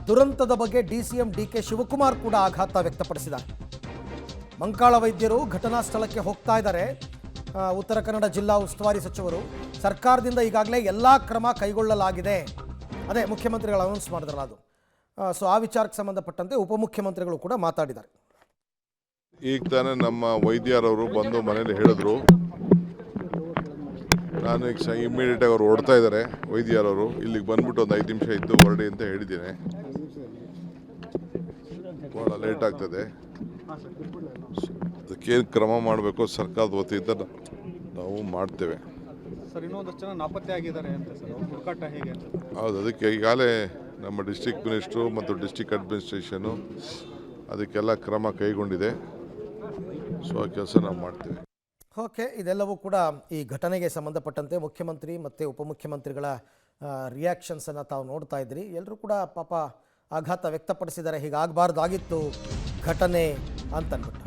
ದುರಂತದ ಬಗ್ಗೆ DCM DK Shivakumar ಕೂಡ ಆಘಾತ ವ್ಯಕ್ತಪಡಿಸಿದ್ದಾರೆ. ಮಂಕಾಳ ವೈದ್ಯರು ಘಟನಾ ಸ್ಥಳಕ್ಕೆ ಹೋಗ್ತಾ ಇದ್ದಾರೆ. ಉತ್ತರ ಕನ್ನಡ ಜಿಲ್ಲಾ ಉಸ್ತುವಾರಿ ಸಚಿವರು ಸರ್ಕಾರದಿಂದ ಈಗಾಗಲೇ ಎಲ್ಲ ಕ್ರಮ ಕೈಗೊಳ್ಳಲಾಗಿದೆ. ಅದೇ ಮುಖ್ಯಮಂತ್ರಿಗಳು ಅನೌನ್ಸ್ ಮಾಡಿದ್ರಲ್ಲ ಅದು. ಸೊ ಆ ವಿಚಾರಕ್ಕೆ ಸಂಬಂಧಪಟ್ಟಂತೆ ಉಪಮುಖ್ಯಮಂತ್ರಿಗಳು ಕೂಡ ಮಾತಾಡಿದ್ದಾರೆ. ಈಗ ತಾನೇ ನಮ್ಮ ವೈದ್ಯರವರು ಬಂದು ಮನೇಲಿ ಹೇಳಿದ್ರು. ನಾನು ಈಗ ಇಮ್ಮಿಡಿಯೇಟಾಗಿ ಅವರು ಹೊಡ್ತಾ ಇದ್ದಾರೆ ವೈದ್ಯರವರು. ಇಲ್ಲಿಗೆ ಬಂದ್ಬಿಟ್ಟು ಒಂದು 5 ನಿಮಿಷ ಇದ್ದು ಹೊರಡಿ ಅಂತ ಹೇಳಿದ್ದೀನಿ. ಭಾಳ ಲೇಟ್ ಆಗ್ತದೆ. ಅದಕ್ಕೇನು ಕ್ರಮ ಮಾಡಬೇಕು ಸರ್ಕಾರದ ವತಿಯಿಂದ ನಾವು ಮಾಡ್ತೇವೆ. ಸರ್, ಇನ್ನೊಂದಷ್ಟು ಜನ ನಾಪತ್ತೆ ಆಗಿದ್ದಾರೆ ಅಂತ ಸರ್, ಹುಡುಕಾಟ ಹೇಗೆ ಅಂತ? ಹೌದು, ಅದಕ್ಕೆ ಈಗಾಗಲೇ ನಮ್ಮ ಡಿಸ್ಟ್ರಿಕ್ಟ್ ಮಿನಿಸ್ಟ್ರು ಮತ್ತು ಡಿಸ್ಟ್ರಿಕ್ಟ್ ಅಡ್ಮಿನಿಸ್ಟ್ರೇಷನು ಅದಕ್ಕೆಲ್ಲ ಕ್ರಮ ಕೈಗೊಂಡಿದೆ. ಸೊ ಆ ಕೆಲಸ ನಾವು ಮಾಡ್ತೇವೆ. ಓಕೆ, ಇದೆಲ್ಲವೂ ಕೂಡ ಈ ಘಟನೆಗೆ ಸಂಬಂಧಪಟ್ಟಂತೆ ಮುಖ್ಯಮಂತ್ರಿ ಮತ್ತು ಉಪಮುಖ್ಯಮಂತ್ರಿಗಳ ರಿಯಾಕ್ಷನ್ಸನ್ನು ತಾವು ನೋಡ್ತಾ ಇದ್ರಿ. ಎಲ್ಲರೂ ಕೂಡ ಪಾಪ ಆಘಾತ ವ್ಯಕ್ತಪಡಿಸಿದ್ದಾರೆ. ಹೀಗಾಗಬಾರ್ದಾಗಿತ್ತು ಘಟನೆ ಅಂತನ್ಬಿಟ್ಟು.